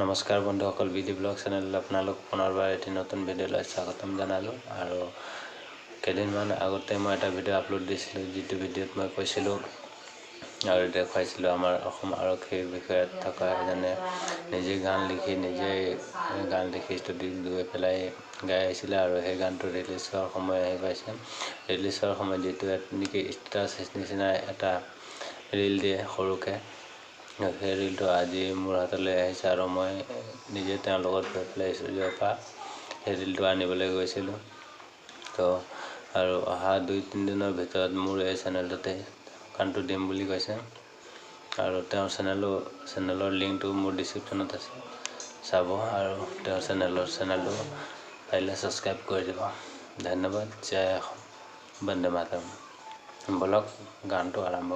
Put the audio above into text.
নমস্কাৰ বন্ধুসকল, বিডি ব্লগ চেনেলত আপোনালোক পুনৰবাৰ এটি নতুন ভিডিঅ'লৈ স্বাগতম জনালোঁ। আৰু কেইদিনমান আগতে মই এটা ভিডিঅ' আপলোড দিছিলোঁ, যিটো ভিডিঅ'ত মই কৈছিলোঁ আৰু দেখুৱাইছিলোঁ আমাৰ অসম আৰক্ষীৰ বিষয়ত থকা এজনে নিজে গান লিখি ষ্টুডিঅ'ত গৈ পেলাই গাই আহিছিলে। আৰু সেই গানটো ৰিলিজ হোৱাৰ সময় আহি পাইছে। ৰিলিজ হোৱাৰ সময়ত যিটো নেকি ষ্টেটাছ নিচিনা এটা ৰীল দিয়ে সৰুকৈ, সেই ৰীলটো আজি মোৰ হাতলৈ আহিছে আৰু মই নিজে তেওঁৰ লগত গৈ পেলাই ষ্টুডিঅ'ৰ পৰা সেই ৰীলটো আনিবলৈ গৈছিলোঁ। তো আৰু অহা 2-3 দিনৰ ভিতৰত মোৰ এই চেনেলটোতে গানটো দিম বুলি কৈছে। আৰু তেওঁৰ চেনেলৰ লিংকটো মোৰ ডিছক্ৰিপশ্যনত আছে, চাব। আৰু তেওঁৰ চেনেলটো পাৰিলে ছাবস্ক্ৰাইব কৰি দিব। ধন্যবাদ। জয় অসম, বন্দে মাতৰম। বলক গানটো আৰম্ভ